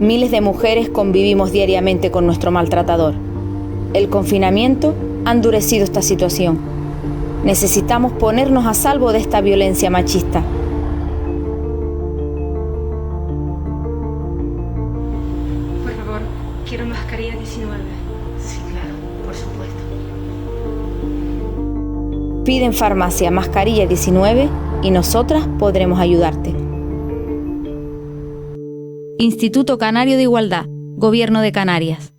Miles de mujeres convivimos diariamente con nuestro maltratador. El confinamiento ha endurecido esta situación. Necesitamos ponernos a salvo de esta violencia machista. Por favor, quiero mascarilla 19. Sí, claro, por supuesto. Pide en farmacia mascarilla 19 y nosotras podremos ayudarte. Instituto Canario de Igualdad, Gobierno de Canarias.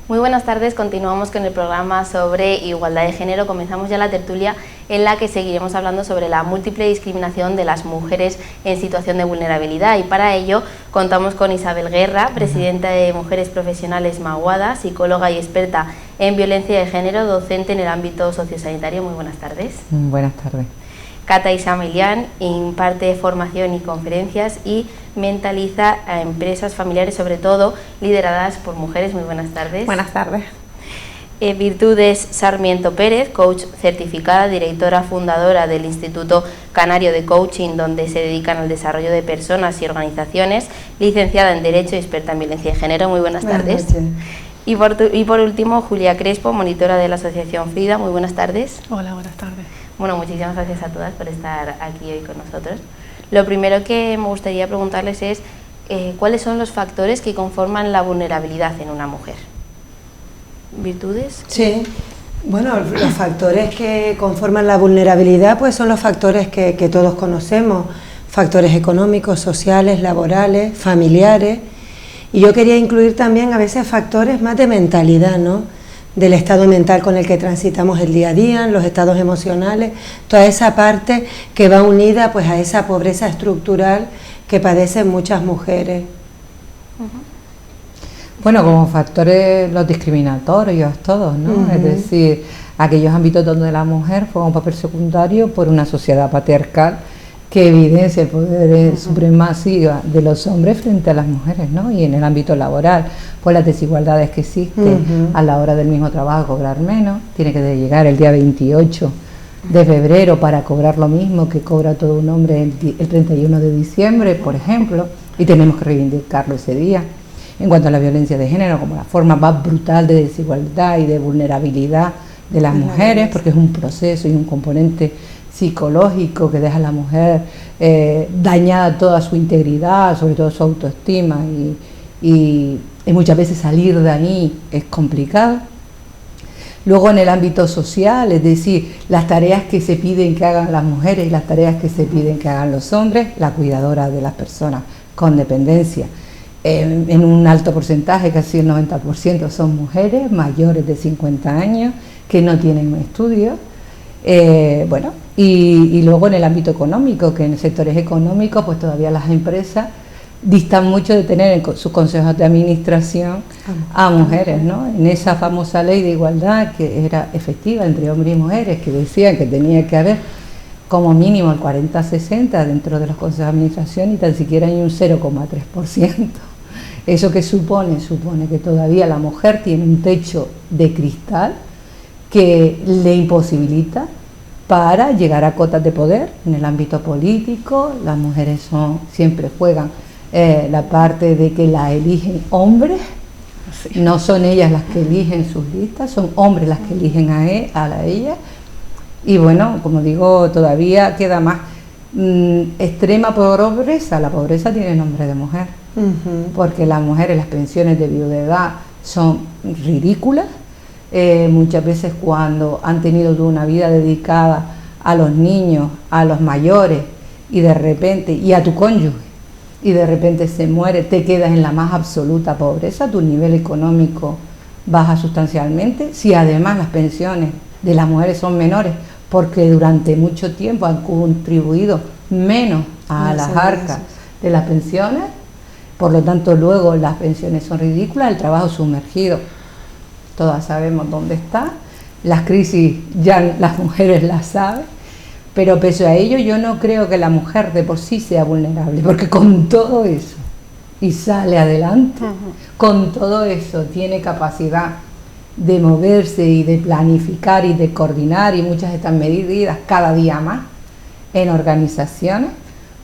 Muy buenas tardes, continuamos con el programa sobre igualdad de género. Comenzamos ya la tertulia en la que seguiremos hablando sobre la múltiple discriminación de las mujeres en situación de vulnerabilidad, y para ello contamos con Isabel Guerra, presidenta de Mujeres Profesionales Maguada, psicóloga y experta en violencia de género, docente en el ámbito sociosanitario. Muy buenas tardes. Buenas tardes. Cata Isamelián imparte formación y conferencias y mentaliza a empresas familiares, sobre todo lideradas por mujeres. Muy buenas tardes. Buenas tardes. Virtudes Sarmiento Pérez, coach certificada, directora fundadora del Instituto Canario de Coaching, donde se dedican al desarrollo de personas y organizaciones, licenciada en Derecho y experta en violencia de género. Muy buenas tardes. Y por último, Julia Crespo, monitora de la Asociación FIDA. Muy buenas tardes. Hola, buenas tardes. Bueno, muchísimas gracias a todas por estar aquí hoy con nosotros. Lo primero que me gustaría preguntarles es ¿cuáles son los factores que conforman la vulnerabilidad en una mujer? ¿Virtudes? Sí, bueno, los factores que conforman la vulnerabilidad pues son los factores que todos conocemos, factores económicos, sociales, laborales, familiares, y yo quería incluir también a veces factores más de mentalidad, ¿no?, del estado mental con el que transitamos el día a día, los estados emocionales, toda esa parte que va unida pues a esa pobreza estructural que padecen muchas mujeres. Bueno, como factores los discriminatorios todos, ¿no? Es decir, aquellos ámbitos donde la mujer juega un papel secundario por una sociedad patriarcal que evidencia el poder supremacía de los hombres frente a las mujeres, ¿no? Y en el ámbito laboral, pues las desigualdades que existen a la hora del mismo trabajo, cobrar menos, tiene que llegar el día 28 de febrero para cobrar lo mismo que cobra todo un hombre el 31 de diciembre, por ejemplo, y tenemos que reivindicarlo ese día. En cuanto a la violencia de género, como la forma más brutal de desigualdad y de vulnerabilidad de las mujeres, porque es un proceso y un componente psicológico que deja a la mujer dañada toda su integridad, sobre todo su autoestima, y muchas veces salir de ahí es complicado. Luego en el ámbito social, es decir, las tareas que se piden que hagan las mujeres y las tareas que se piden que hagan los hombres, la cuidadora de las personas con dependencia, en un alto porcentaje, casi el 90% son mujeres mayores de 50 años que no tienen estudios. Bueno, y luego en el ámbito económico, que en sectores económicos pues todavía las empresas distan mucho de tener en sus consejos de administración a mujeres, ¿no? En esa famosa ley de igualdad que era efectiva entre hombres y mujeres, que decían que tenía que haber como mínimo el 40-60 dentro de los consejos de administración, y tan siquiera hay un 0,3%. ¿Eso qué supone? Supone que todavía la mujer tiene un techo de cristal que le imposibilita para llegar a cotas de poder en el ámbito político. Las mujeres siempre juegan la parte de que la eligen hombres, no son ellas las que eligen sus listas, son hombres las que eligen a ella. Y bueno, como digo, todavía queda más extrema pobreza. La pobreza tiene nombre de mujer, porque las mujeres, las pensiones de viudedad son ridículas. Muchas veces cuando han tenido toda una vida dedicada a los niños, a los mayores, y de repente, y a tu cónyuge, y de repente se muere, te quedas en la más absoluta pobreza, tu nivel económico baja sustancialmente. Si además las pensiones de las mujeres son menores, porque durante mucho tiempo han contribuido menos a las arcas de las pensiones, por lo tanto luego las pensiones son ridículas, el trabajo sumergido, todas sabemos dónde está, las crisis ya las mujeres las saben, pero pese a ello yo no creo que la mujer de por sí sea vulnerable, porque con todo eso, y sale adelante, con todo eso tiene capacidad de moverse y de planificar y de coordinar, y muchas de estas medidas cada día más en organizaciones,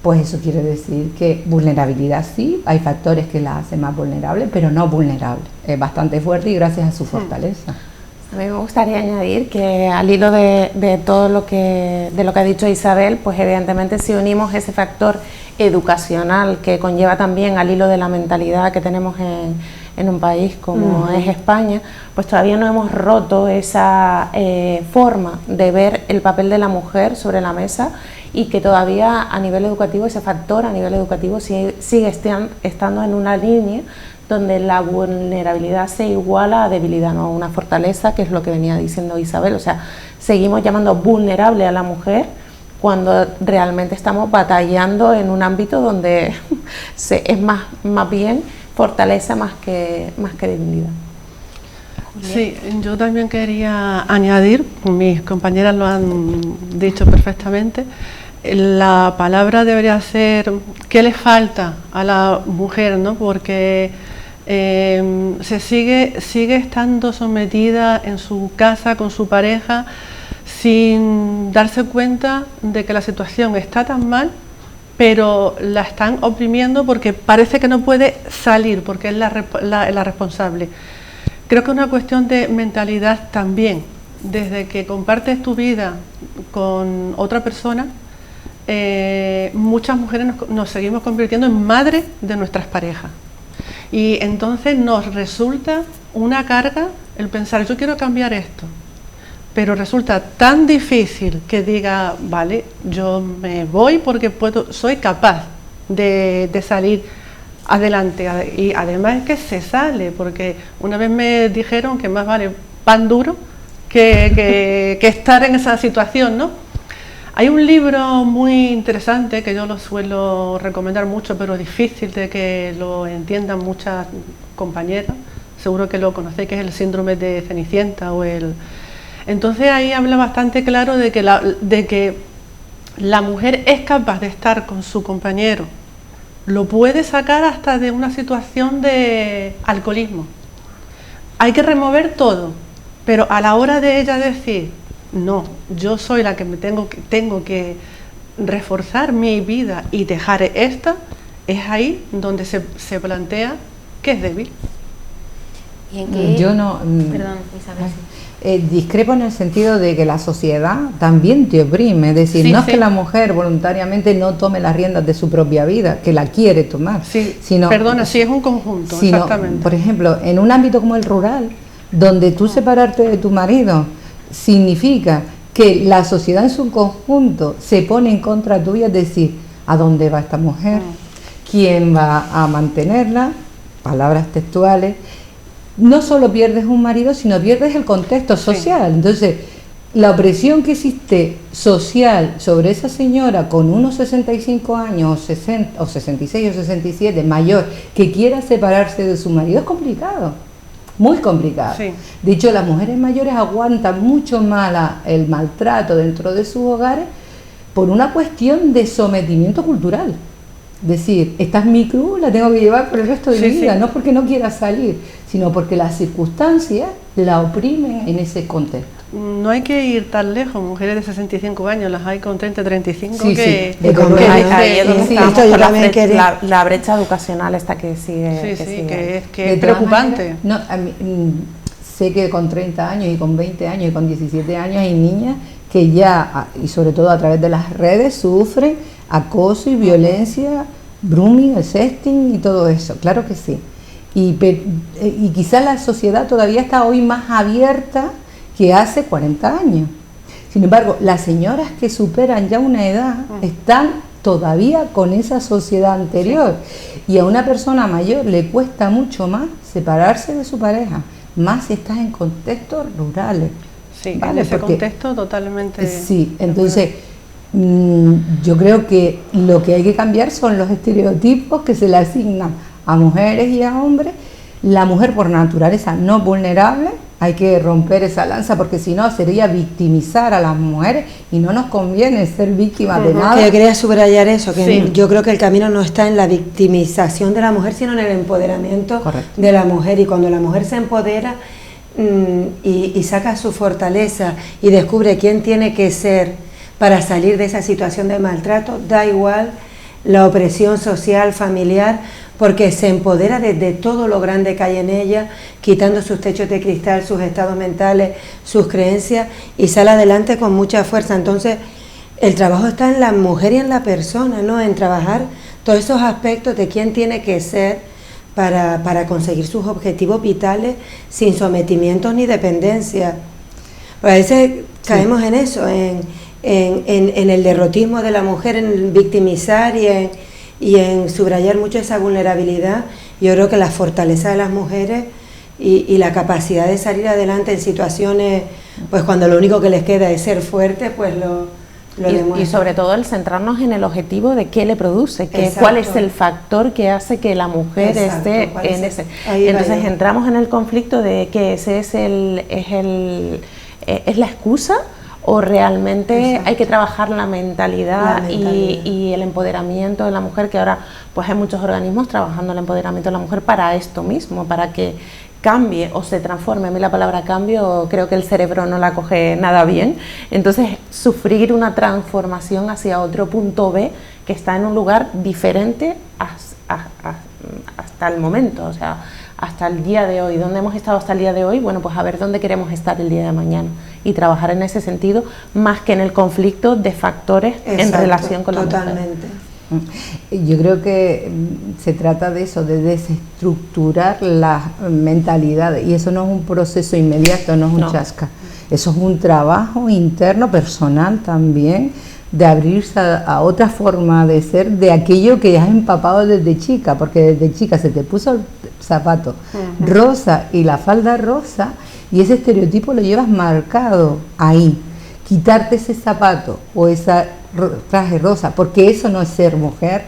pues eso quiere decir que vulnerabilidad sí, hay factores que la hacen más vulnerable, pero no vulnerable, es bastante fuerte y gracias a su fortaleza. A mí me gustaría añadir que al hilo de todo lo que ha dicho Isabel, pues evidentemente si unimos ese factor educacional que conlleva también al hilo de la mentalidad que tenemos en un país como es España, pues todavía no hemos roto esa forma de ver el papel de la mujer sobre la mesa, y que todavía a nivel educativo, ese factor a nivel educativo sigue estando en una línea donde la vulnerabilidad se iguala a debilidad, no a una fortaleza, que es lo que venía diciendo Isabel. O sea, seguimos llamando vulnerable a la mujer cuando realmente estamos batallando en un ámbito donde es más bien fortaleza más que debilidad. Sí, yo también quería añadir, mis compañeras lo han dicho perfectamente, la palabra debería ser ¿qué le falta a la mujer?, ¿no? Porque se sigue estando sometida en su casa con su pareja sin darse cuenta de que la situación está tan mal, pero la están oprimiendo porque parece que no puede salir, porque es la responsable. Creo que es una cuestión de mentalidad también. Desde que compartes tu vida con otra persona, muchas mujeres nos seguimos convirtiendo en madres de nuestras parejas. Y entonces nos resulta una carga el pensar, yo quiero cambiar esto, pero resulta tan difícil que diga, vale, yo me voy porque soy capaz de salir adelante. Y además es que se sale, porque una vez me dijeron que más vale pan duro que estar en esa situación, ¿no? Hay un libro muy interesante que yo lo suelo recomendar mucho, pero difícil de que lo entiendan muchas compañeras, seguro que lo conocéis, que es el síndrome de Cenicienta Entonces ahí habla bastante claro de que la mujer es capaz de estar con su compañero, lo puede sacar hasta de una situación de alcoholismo. Hay que remover todo, pero a la hora de ella decir, no, yo soy la que tengo que reforzar mi vida y dejar esta, es ahí donde se plantea que es débil. ¿Y en qué? Yo no... Perdón, Isabel. Discrepo en el sentido de que la sociedad también te oprime, es decir, no es que la mujer voluntariamente no tome las riendas de su propia vida, que la quiere tomar, sino... Perdona, sí, es un conjunto, exactamente. Por ejemplo, en un ámbito como el rural, donde tú separarte de tu marido significa que la sociedad en su conjunto se pone en contra tuya, es decir, ¿a dónde va esta mujer? ¿Quién va a mantenerla? Palabras textuales. No solo pierdes un marido, sino pierdes el contexto social. Entonces, la opresión que existe social sobre esa señora con unos 65 años, o 60, o 66 o 67, mayor, que quiera separarse de su marido, es complicado. Muy complicado. Sí. De hecho, las mujeres mayores aguantan mucho más el maltrato dentro de sus hogares por una cuestión de sometimiento cultural. Es decir, esta es mi cruz, la tengo que llevar por el resto de mi vida, no porque no quiera salir, sino porque las circunstancias la oprimen en ese contexto. No hay que ir tan lejos, mujeres de 65 años, las hay con 30, 35, la brecha educacional esta que sigue. Que es preocupante. Maneras, no, a mí, sé que con 30 años y con 20 años y con 17 años hay niñas que ya, y sobre todo a través de las redes, sufren acoso y violencia, grooming, el sexting y todo eso, claro que sí. Y quizás la sociedad todavía está hoy más abierta que hace 40 años. Sin embargo, las señoras que superan ya una edad están todavía con esa sociedad anterior. Y a una persona mayor le cuesta mucho más separarse de su pareja, más si estás en contextos rurales. Sí, ¿vale? En ese contexto totalmente... Sí, entonces Yo creo que lo que hay que cambiar son los estereotipos que se le asignan a mujeres y a hombres. La mujer por naturaleza no vulnerable, hay que romper esa lanza porque si no sería victimizar a las mujeres y no nos conviene ser víctimas de nada. Que yo quería subrayar eso, que yo creo que el camino no está en la victimización de la mujer, sino en el empoderamiento de la mujer, y cuando la mujer se empodera y saca su fortaleza y descubre quién tiene que ser para salir de esa situación de maltrato, da igual la opresión social, familiar, porque se empodera desde todo lo grande que hay en ella, quitando sus techos de cristal, sus estados mentales, sus creencias, y sale adelante con mucha fuerza. Entonces, el trabajo está en la mujer y en la persona, ¿no? En trabajar todos esos aspectos de quién tiene que ser para conseguir sus objetivos vitales sin sometimientos ni dependencia. A veces caemos en eso, en el derrotismo de la mujer, en victimizar y en subrayar mucho esa vulnerabilidad. Yo creo que la fortaleza de las mujeres y la capacidad de salir adelante en situaciones, pues cuando lo único que les queda es ser fuertes, pues lo demuestran. Y sobre todo el centrarnos en el objetivo de qué le produce, cuál es el factor que hace que la mujer esté en ese. Entonces entramos en el conflicto de que ese es la excusa, o realmente hay que trabajar la mentalidad. Y el empoderamiento de la mujer, que ahora pues hay muchos organismos trabajando el empoderamiento de la mujer para esto mismo, para que cambie o se transforme. A mí la palabra cambio creo que el cerebro no la coge nada bien, entonces sufrir una transformación hacia otro punto B que está en un lugar diferente hasta el momento, o sea, hasta el día de hoy. ¿Dónde hemos estado hasta el día de hoy? Bueno, pues a ver dónde queremos estar el día de mañana y trabajar en ese sentido, más que en el conflicto de factores en relación con la mujer. Totalmente. Yo creo que se trata de eso, de desestructurar las mentalidades, y eso no es un proceso inmediato, no es un chasca, eso es un trabajo interno, personal también, de abrirse a otra forma de ser, de aquello que has empapado desde chica, porque desde chica se te puso el zapato rosa y la falda rosa, y ese estereotipo lo llevas marcado ahí. Quitarte ese zapato o ese traje rosa, porque eso no es ser mujer,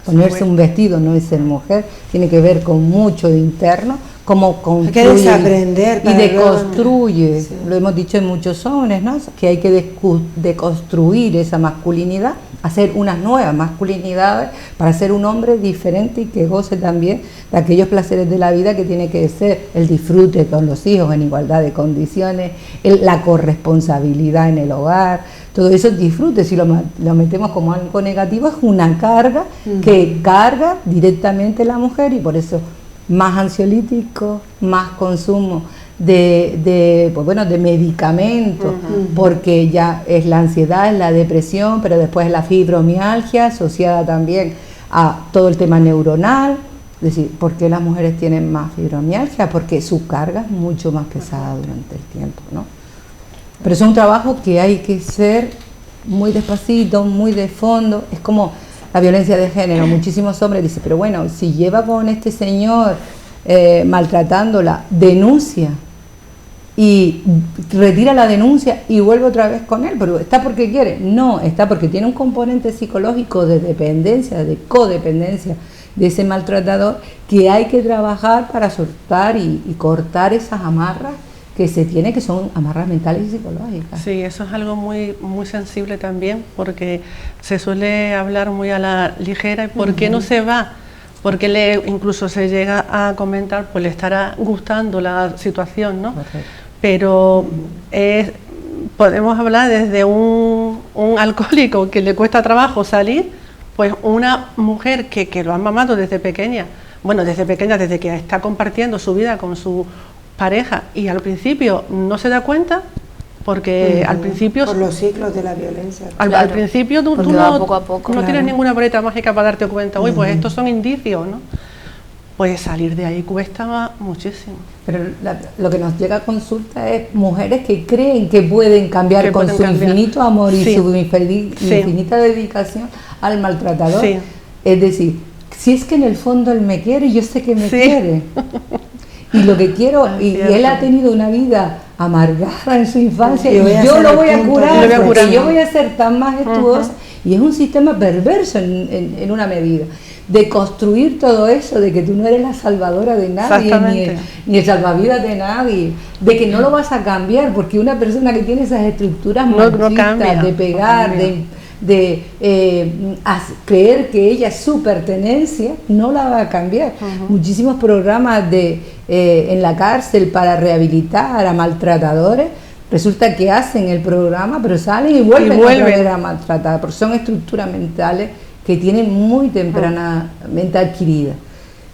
ponerse un vestido no es ser mujer, tiene que ver con mucho de interno, como construye hay que desaprender y deconstruye, lo hemos dicho en muchos hombres, ¿no? Que hay que deconstruir esa masculinidad, hacer unas nuevas masculinidades para ser un hombre diferente y que goce también de aquellos placeres de la vida que tiene que ser el disfrute con los hijos en igualdad de condiciones, la corresponsabilidad en el hogar, todo eso disfrute. Si lo metemos como algo negativo, es una carga que carga directamente la mujer, y por eso más ansiolíticos, más consumo de medicamentos, porque ya es la ansiedad, es la depresión, pero después es la fibromialgia asociada también a todo el tema neuronal. Es decir, ¿por qué las mujeres tienen más fibromialgia? Porque su carga es mucho más pesada durante el tiempo, ¿no? Pero es un trabajo que hay que ser muy despacito, muy de fondo. Es como la violencia de género. Muchísimos hombres dicen, pero bueno, si lleva con este señor maltratándola, denuncia y retira la denuncia y vuelve otra vez con él, pero ¿está porque quiere? No, está porque tiene un componente psicológico de dependencia, de codependencia de ese maltratador, que hay que trabajar para soltar y cortar esas amarras que se tiene, que son amarras mentales y psicológicas. Sí, eso es algo muy, muy sensible también, porque se suele hablar muy a la ligera. ¿Por qué no se va? Porque incluso se llega a comentar, pues le estará gustando la situación, ¿no? Perfecto. Pero podemos hablar desde un alcohólico que le cuesta trabajo salir, pues una mujer que lo ha mamado desde pequeña, desde que está compartiendo su vida con su pareja, y al principio no se da cuenta, porque al principio... Por los ciclos de la violencia. Al principio tú poco a poco, no tienes ninguna varita mágica para darte cuenta, pues estos son indicios, ¿no? Pues salir de ahí cuesta muchísimo. Pero lo que nos llega a consulta es mujeres que creen que pueden cambiar con su infinito amor y su infinita dedicación al maltratador. Sí. Es decir, si es que en el fondo él me quiere, yo sé que me quiere. Y lo que quiero, y él ha tenido una vida amargada en su infancia Y y voy a yo ser lo el voy a punto curar, de porque inflexión. yo voy a ser tan majestuosa. Y es un sistema perverso en una medida, de construir todo eso, de que tú no eres la salvadora de nadie, Exactamente. ni el salvavidas de nadie, de que no lo vas a cambiar, porque una persona que tiene esas estructuras No machistas cambia, de pegar, no cambia. creer que ella es su pertenencia, no la va a cambiar. Muchísimos programas en la cárcel para rehabilitar a maltratadores, resulta que hacen el programa, pero salen y vuelven otra vez a maltratar, porque son estructuras mentales que tienen muy tempranamente adquiridas.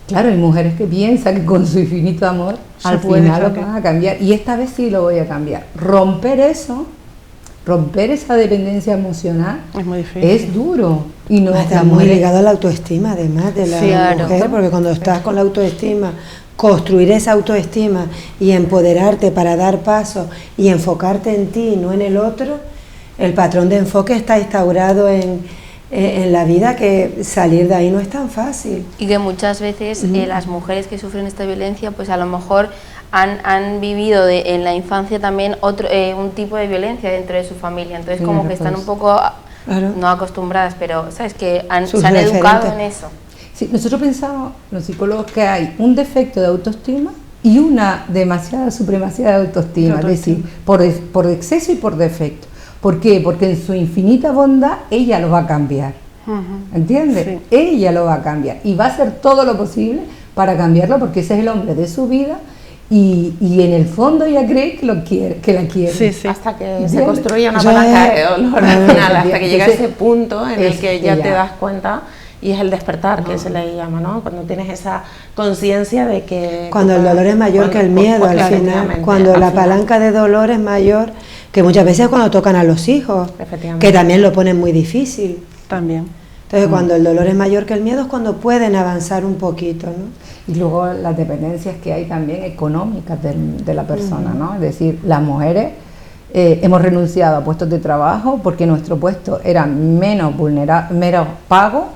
Claro, hay mujeres que piensan que con su infinito amor al final lo van a cambiar, y esta vez sí lo voy a cambiar. Romper esa dependencia emocional Es muy difícil. es duro. Y no Está muy ligado a la autoestima, además, de la mujer, porque cuando estás con la autoestima, construir esa autoestima y empoderarte para dar paso y enfocarte en ti, no en el otro, el patrón de enfoque está instaurado en la vida, que salir de ahí no es tan fácil. Y que muchas veces las mujeres que sufren esta violencia, pues a lo mejor han vivido en la infancia también un tipo de violencia dentro de su familia, entonces como que están un poco, no acostumbradas, pero sabes que se han educado en eso. Sí, nosotros pensamos, los psicólogos, que hay un defecto de autoestima y una demasiada supremacía de autoestima, es decir, por exceso y por defecto. ¿Por qué? Porque en su infinita bondad ella lo va a cambiar, ¿entiendes? Sí. Ella lo va a cambiar y va a hacer todo lo posible para cambiarlo, porque ese es el hombre de su vida. Y en el fondo ella cree que la quiere. Sí, sí. Hasta que se construye una palanca de dolor al final, hasta que llega ese punto en el que ya te das cuenta, y es el despertar, que se le llama, ¿no? Cuando tienes esa conciencia de que... Cuando el dolor es mayor que el miedo, al final. Cuando la palanca de dolor es mayor, que muchas veces cuando tocan a los hijos, que también lo ponen muy difícil. También. Entonces, cuando el dolor es mayor que el miedo es cuando pueden avanzar un poquito, ¿no? Y luego las dependencias que hay también económicas de la persona, ¿no? Es decir, las mujeres hemos renunciado a puestos de trabajo porque nuestro puesto era menos pago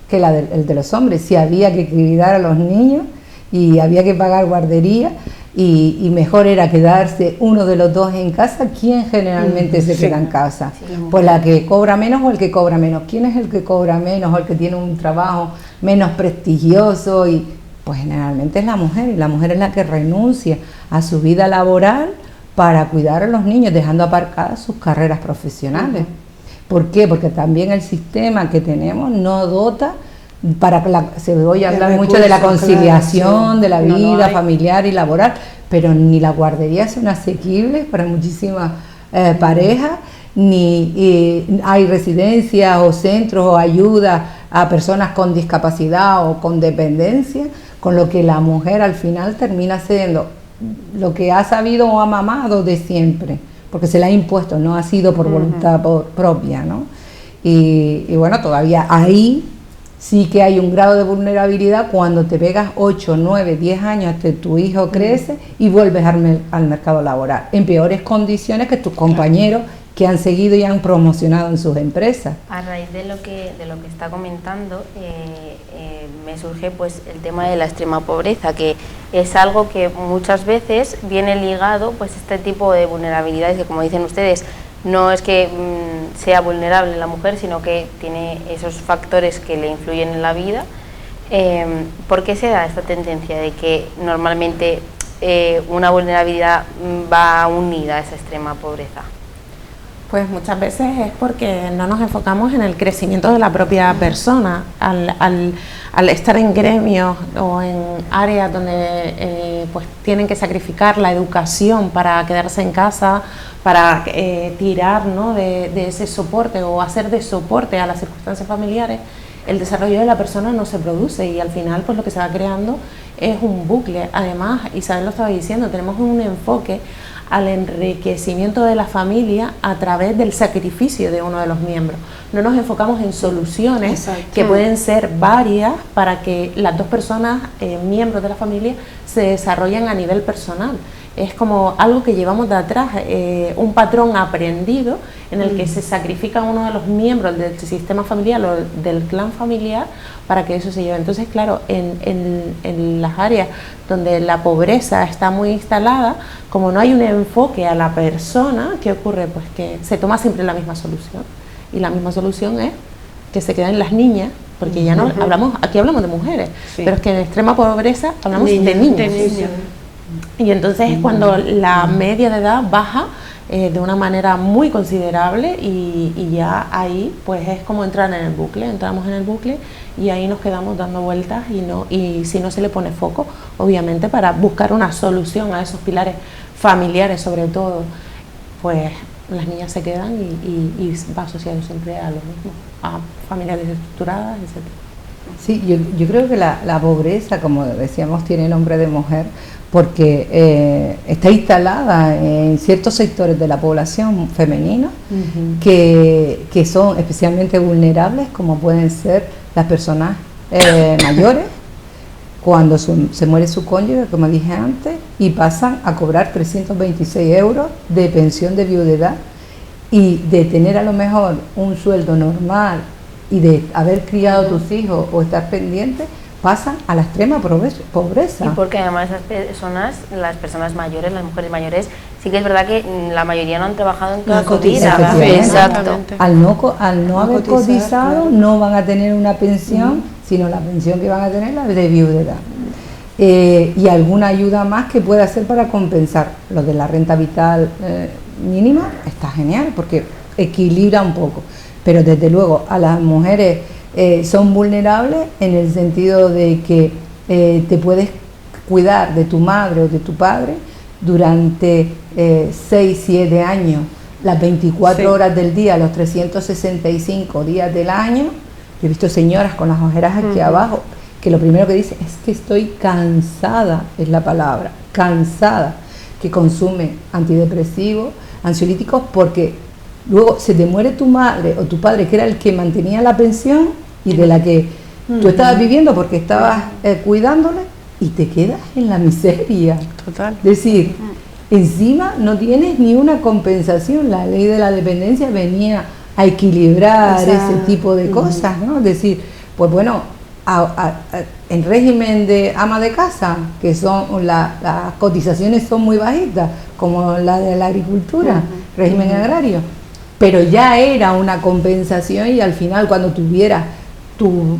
que el de los hombres. Si había que cuidar a los niños y había que pagar guardería, y mejor era quedarse uno de los dos en casa. ¿Quién generalmente se queda en casa? Pues la que cobra menos o el que cobra menos. ¿Quién es el que cobra menos o el que tiene un trabajo menos prestigioso? Y pues generalmente es la mujer, y la mujer es la que renuncia a su vida laboral para cuidar a los niños, dejando aparcadas sus carreras profesionales. ¿Por qué? Porque también el sistema que tenemos no dota se voy a hablar mucho de la conciliación, de la vida familiar y laboral, pero ni las guarderías son asequibles para muchísimas parejas, ni hay residencias o centros o ayuda a personas con discapacidad o con dependencia, con lo que la mujer al final termina siendo lo que ha sabido o ha mamado de siempre, porque se le ha impuesto, no ha sido por voluntad propia, ¿no? Y bueno, todavía ahí sí que hay un grado de vulnerabilidad cuando te pegas 8, 9, 10 años hasta que tu hijo crece y vuelves al mercado laboral en peores condiciones que tus compañeros que han seguido y han promocionado en sus empresas. A raíz de lo que está comentando, me surge pues el tema de la extrema pobreza, que es algo que muchas veces viene ligado, pues este tipo de vulnerabilidades que, como dicen ustedes, no es que sea vulnerable la mujer, sino que tiene esos factores que le influyen en la vida. ¿Por qué se da esta tendencia de que normalmente una vulnerabilidad va unida a esa extrema pobreza? Pues muchas veces es porque no nos enfocamos en el crecimiento de la propia persona. Al estar en gremios o en áreas donde pues tienen que sacrificar la educación para quedarse en casa, para tirar, ¿no?, de ese soporte o hacer de soporte a las circunstancias familiares, el desarrollo de la persona no se produce, y al final pues lo que se va creando es un bucle. Además, Isabel lo estaba diciendo, tenemos un enfoque al enriquecimiento de la familia a través del sacrificio de uno de los miembros. No nos enfocamos en soluciones que pueden ser varias para que las dos personas, miembros de la familia, se desarrollen a nivel personal. es como algo que llevamos de atrás, un patrón aprendido en el que se sacrifica uno de los miembros del sistema familiar o del clan familiar para que eso se lleve. Entonces, claro, en las áreas donde la pobreza está muy instalada, como no hay un enfoque a la persona, ¿qué ocurre? Pues que se toma siempre la misma solución. Y la misma solución es que se queden las niñas, porque ya no hablamos, aquí hablamos de mujeres, pero es que en extrema pobreza hablamos de niños. Y entonces es cuando la media de edad baja de una manera muy considerable y ya ahí pues es como entrar en el bucle, entramos en el bucle y ahí nos quedamos dando vueltas y si no se le pone foco, obviamente para buscar una solución a esos pilares familiares sobre todo, pues las niñas se quedan y va asociado siempre a lo mismo, a familias desestructuradas, etc. Sí, yo creo que la pobreza, como decíamos, tiene nombre de mujer porque está instalada en ciertos sectores de la población femenina que son especialmente vulnerables, como pueden ser las personas mayores, cuando se muere su cónyuge, como dije antes, y pasan a cobrar 326 euros de pensión de viudedad y de tener a lo mejor un sueldo normal y de haber criado a tus hijos o estar pendiente, pasan a la extrema pobreza. Y porque además esas personas, las personas mayores, las mujeres mayores, sí que es verdad que la mayoría no han trabajado en toda su vida. Exacto. Al no haber cotizado, no van a tener una pensión, sino la pensión que van a tener la de viudedad. Y alguna ayuda más que pueda hacer para compensar. Lo de la renta vital mínima está genial porque equilibra un poco, pero desde luego a las mujeres son vulnerables en el sentido de que te puedes cuidar de tu madre o de tu padre durante 6, 7 años, las 24 horas del día, los 365 días del año. Yo he visto señoras con las ojeras aquí abajo que lo primero que dicen es que estoy cansada, es la palabra, cansada, que consume antidepresivos, ansiolíticos, porque luego se te muere tu madre o tu padre, que era el que mantenía la pensión y de la que tú estabas viviendo porque estabas cuidándole, y te quedas en la miseria. Total. Es decir, encima no tienes ni una compensación. La ley de la dependencia venía a equilibrar ese tipo de cosas, ¿no? Es decir, pues bueno, en régimen de ama de casa, que son las cotizaciones son muy bajitas, como la de la agricultura, régimen agrario, pero ya era una compensación y al final cuando tuvieras tu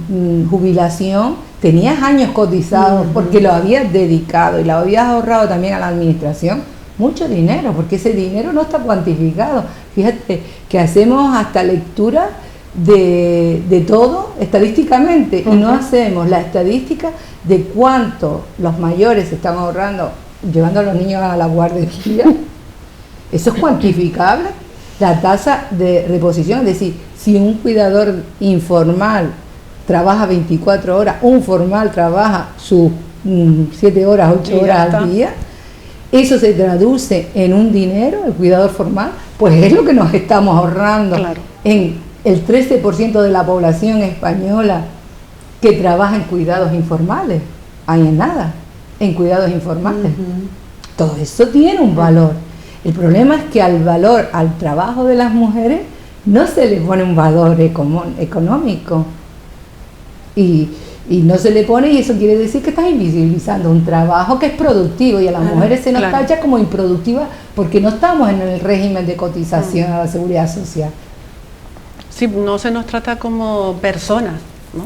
jubilación tenías años cotizados porque lo habías dedicado y lo habías ahorrado también a la administración mucho dinero, porque ese dinero no está cuantificado. Fíjate que hacemos hasta lectura de todo estadísticamente y no hacemos la estadística de cuánto los mayores están ahorrando llevando a los niños a la guardería. Eso es cuantificable. La tasa de reposición, es decir, si un cuidador informal trabaja 24 horas, un formal trabaja sus 7 horas, 8 horas al día, eso se traduce en un dinero, el cuidador formal, pues es lo que nos estamos ahorrando en el 13% de la población española que trabaja en cuidados informales. Hay en nada, en cuidados informales. Todo eso tiene un valor. El problema es que al valor, al trabajo de las mujeres, no se le pone un valor económico. Y no se le pone, y eso quiere decir que estás invisibilizando un trabajo que es productivo, y a las mujeres se nos tacha como improductiva porque no estamos en el régimen de cotización a la seguridad social. Sí, no se nos trata como personas, ¿no?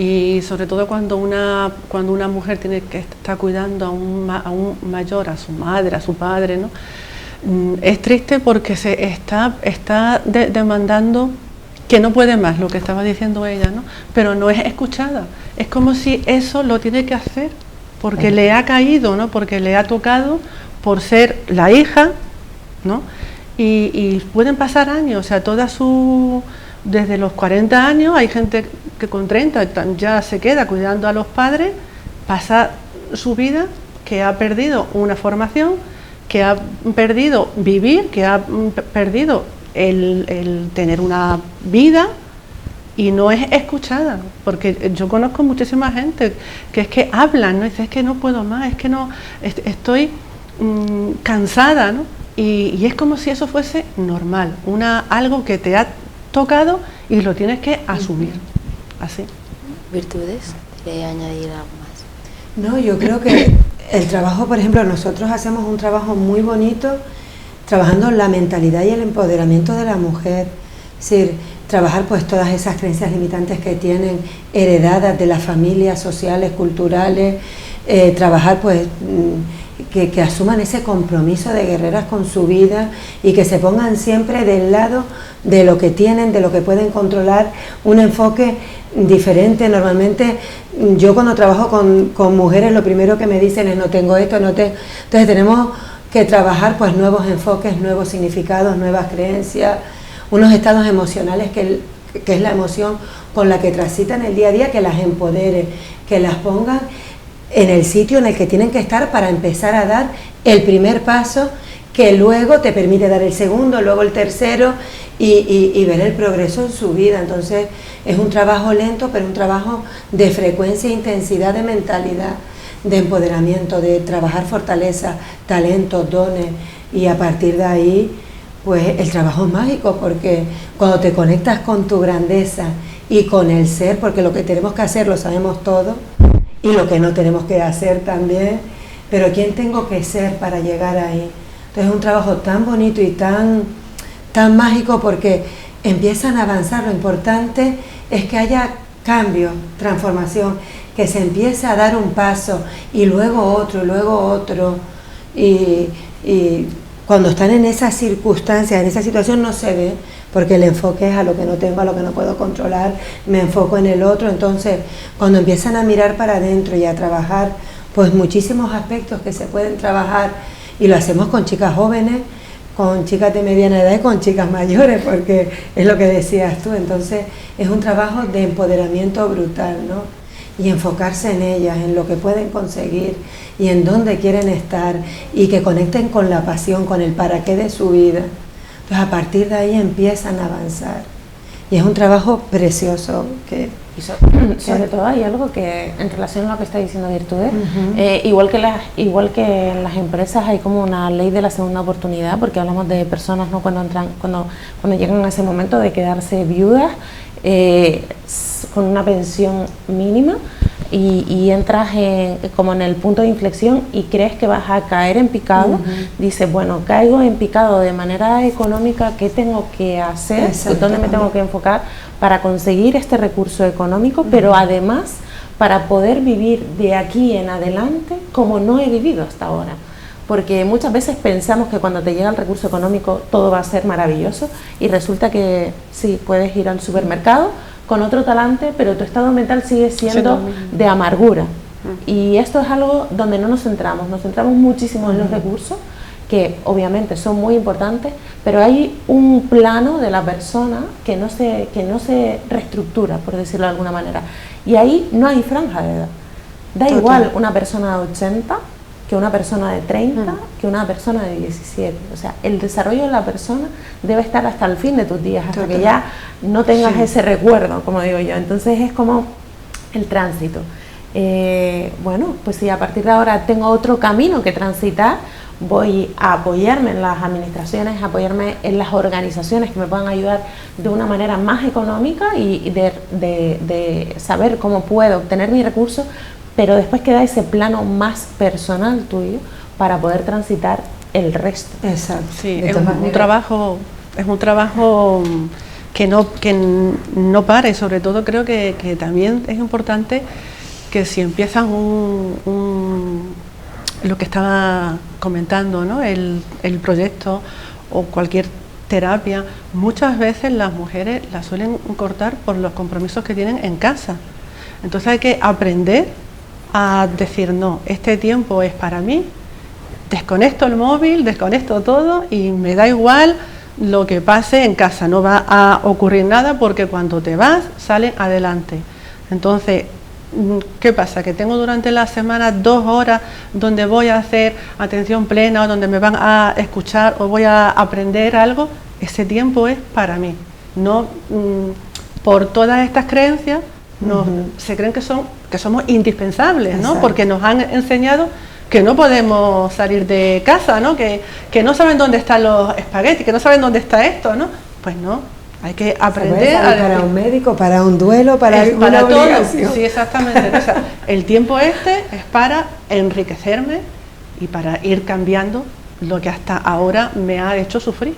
Y sobre todo cuando una mujer tiene que estar cuidando a un mayor, a su madre, a su padre, ¿no? Es triste porque se está demandando que no puede más, lo que estaba diciendo ella, ¿no? Pero no es escuchada. Es como si eso lo tiene que hacer porque le ha caído, ¿no? Porque le ha tocado por ser la hija, ¿no? Y pueden pasar años, o sea, desde los 40 años, hay gente que con 30 ya se queda cuidando a los padres, pasa su vida, que ha perdido una formación, que ha perdido vivir, que ha perdido el tener una vida, y no es escuchada, porque yo conozco muchísima gente que es que hablan, ¿no? Dice, es que no puedo más, es que no, estoy cansada, ¿no? Y es como si eso fuese normal, algo que te ha tocado y lo tienes que asumir, así. ¿Virtudes? ¿Quiere añadir algo más? No, yo creo que el trabajo, por ejemplo, nosotros hacemos un trabajo muy bonito trabajando la mentalidad y el empoderamiento de la mujer, es decir, trabajar pues todas esas creencias limitantes que tienen heredadas de las familias sociales, culturales, trabajar pues que asuman ese compromiso de guerreras con su vida y que se pongan siempre del lado de lo que tienen, de lo que pueden controlar, un enfoque diferente. Normalmente yo cuando trabajo con mujeres lo primero que me dicen es no tengo esto, no tengo... Entonces tenemos que trabajar pues nuevos enfoques, nuevos significados, nuevas creencias, unos estados emocionales que es la emoción con la que transitan el día a día, que las empodere, que las pongan en el sitio en el que tienen que estar para empezar a dar el primer paso que luego te permite dar el segundo, luego el tercero y ver el progreso en su vida. Entonces es un trabajo lento, pero un trabajo de frecuencia e intensidad, de mentalidad, de empoderamiento, de trabajar fortaleza, talentos, dones, y a partir de ahí pues el trabajo es mágico, porque cuando te conectas con tu grandeza y con el ser, porque lo que tenemos que hacer lo sabemos todos y lo que no tenemos que hacer también, pero ¿quién tengo que ser para llegar ahí? Entonces es un trabajo tan bonito y tan mágico, porque empiezan a avanzar. Lo importante es que haya cambio, transformación, que se empiece a dar un paso y luego otro, y cuando están en esas circunstancias, en esa situación, no se ve, porque el enfoque es a lo que no tengo, a lo que no puedo controlar, me enfoco en el otro. Entonces cuando empiezan a mirar para adentro y a trabajar pues muchísimos aspectos que se pueden trabajar, y lo hacemos con chicas jóvenes, con chicas de mediana edad y con chicas mayores, porque es lo que decías tú. Entonces es un trabajo de empoderamiento brutal, ¿no? Y enfocarse en ellas, en lo que pueden conseguir y en dónde quieren estar, y que conecten con la pasión, con el para qué de su vida. Entonces a partir de ahí empiezan a avanzar, y es un trabajo precioso. Y sobre todo hay algo que, en relación a lo que está diciendo Virtudes, igual que en las empresas hay como una ley de la segunda oportunidad, porque hablamos de personas, ¿no?, cuando llegan a ese momento de quedarse viudas con una pensión mínima, y entras como en el punto de inflexión y crees que vas a caer en picado. Dices, bueno, caigo en picado de manera económica, ¿qué tengo que hacer? ¿Dónde me tengo que enfocar para conseguir este recurso económico? Pero además para poder vivir de aquí en adelante como no he vivido hasta ahora. Porque muchas veces pensamos que cuando te llega el recurso económico todo va a ser maravilloso, y resulta que sí, puedes ir al supermercado con otro talante, pero tu estado mental sigue siendo de amargura. Y esto es algo donde no nos centramos muchísimo en los recursos, que obviamente son muy importantes, pero hay un plano de la persona que no se reestructura, por decirlo de alguna manera, y ahí no hay franja de edad. Da igual una persona de 80 que una persona de 30, que una persona de 17. O sea, el desarrollo de la persona debe estar hasta el fin de tus días, hasta que ya no tengas ese recuerdo, como digo yo. Entonces es como el tránsito. Bueno, pues si a partir de ahora tengo otro camino que transitar, voy a apoyarme en las administraciones, apoyarme en las organizaciones que me puedan ayudar de una manera más económica, y de saber cómo puedo obtener mis recursos, pero después queda ese plano más personal tuyo para poder transitar el resto. Exacto. Sí, es un trabajo que no para, y sobre todo creo que también es importante que si empiezas lo que estaba comentando, ¿no?, el proyecto o cualquier terapia, muchas veces las mujeres la suelen cortar por los compromisos que tienen en casa. Entonces hay que aprender a decir, no, este tiempo es para mí, desconecto el móvil, desconecto todo y me da igual lo que pase en casa, no va a ocurrir nada, porque cuando te vas, salen adelante. Entonces, ¿qué pasa? Que tengo durante la semana 2 horas donde voy a hacer atención plena, o donde me van a escuchar o voy a aprender algo. Ese tiempo es para mí. No, por todas estas creencias se creen que somos indispensables, ¿no? Porque nos han enseñado que no podemos salir de casa, ¿no? Que no saben dónde están los espaguetis, que no saben dónde está esto, ¿no? Pues no, hay que aprender a... Para un médico, para un duelo, para alguna obligación. Todo. Sí, exactamente. O sea, el tiempo este es para enriquecerme y para ir cambiando lo que hasta ahora me ha hecho sufrir.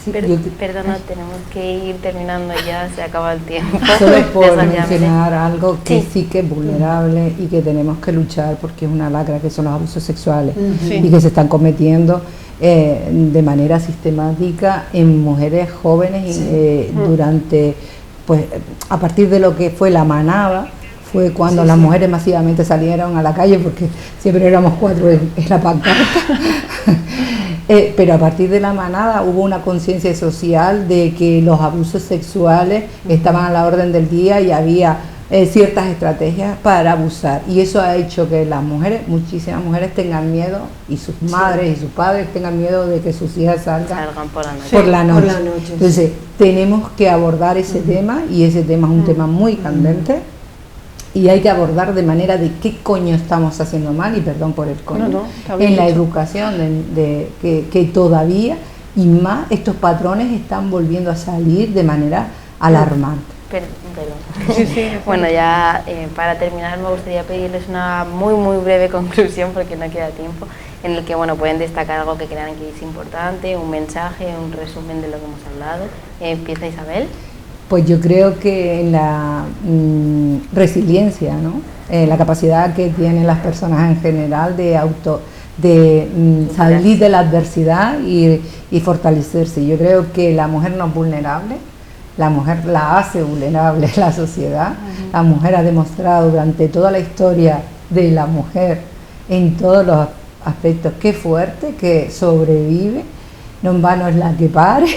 Sí, perdona, tenemos que ir terminando ya, se acaba el tiempo. Solo por mencionar algo que sí que es vulnerable y que tenemos que luchar porque es una lacra, que son los abusos sexuales y que se están cometiendo de manera sistemática en mujeres jóvenes y, durante, pues a partir de lo que fue la manada, fue cuando las mujeres masivamente salieron a la calle, porque siempre éramos 4 en la pancarta. Pero a partir de la manada hubo una conciencia social de que los abusos sexuales estaban a la orden del día y había ciertas estrategias para abusar, y eso ha hecho que las mujeres, muchísimas mujeres, tengan miedo, y sus madres y sus padres tengan miedo de que sus hijas salgan por la noche. Entonces tenemos que abordar ese tema, y ese tema es un tema muy candente. Y hay que abordar de manera de qué coño estamos haciendo mal, y perdón por el coño, en la educación, que todavía y más estos patrones están volviendo a salir de manera alarmante. Bueno, ya para terminar me gustaría pedirles una muy breve conclusión, porque no queda tiempo, en el que pueden destacar algo que crean que es importante, un mensaje, un resumen de lo que hemos hablado. Empieza Isabel. Pues yo creo que en la resiliencia, ¿no? La capacidad que tienen las personas en general de salir de la adversidad y fortalecerse. Yo creo que la mujer no es vulnerable, la mujer la hace vulnerable la sociedad. La mujer ha demostrado durante toda la historia de la mujer, en todos los aspectos, que es fuerte, que sobrevive, no en vano es la que pare,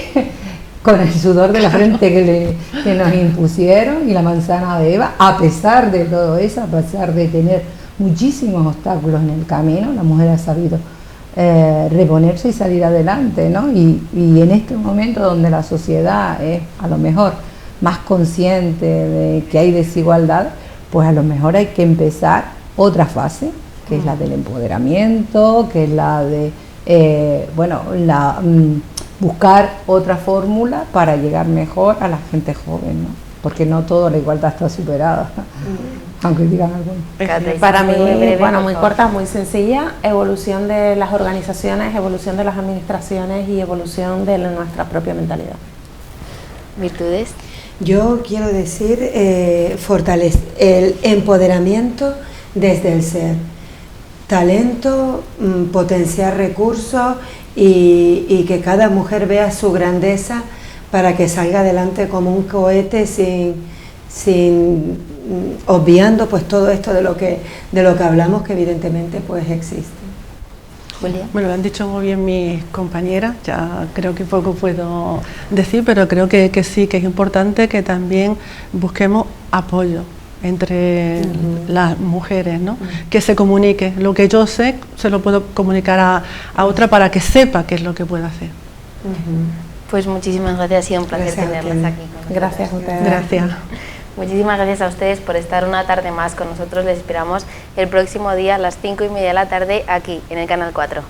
con el sudor de la frente que nos impusieron, y la manzana de Eva. A pesar de todo eso, a pesar de tener muchísimos obstáculos en el camino, la mujer ha sabido reponerse y salir adelante, ¿no? Y en este momento donde la sociedad es a lo mejor más consciente de que hay desigualdad, pues a lo mejor hay que empezar otra fase, que es la del empoderamiento, que es la de buscar otra fórmula para llegar mejor a la gente joven, ¿no? Porque no toda la igualdad está superada, aunque digan algunos. Para mí, muy corta, muy sencilla: evolución de las organizaciones, evolución de las administraciones y evolución de nuestra propia mentalidad. ¿Virtudes? Yo quiero decir fortalecer el empoderamiento desde el ser, talento, potenciar recursos, y que cada mujer vea su grandeza para que salga adelante como un cohete, sin obviando pues todo esto de lo que hablamos, que evidentemente pues existe. Julia. Bueno, lo han dicho muy bien mis compañeras, ya creo que poco puedo decir, pero creo que sí, que es importante que también busquemos apoyo entre las mujeres, ¿no? Que se comunique. Lo que yo sé se lo puedo comunicar a otra para que sepa qué es lo que puede hacer. Pues muchísimas gracias, ha sido un placer tenerlas aquí. Gracias a ustedes. Gracias. Muchísimas gracias a ustedes por estar una tarde más con nosotros. Les esperamos el próximo día a las 5:30 de la tarde aquí en el Canal 4.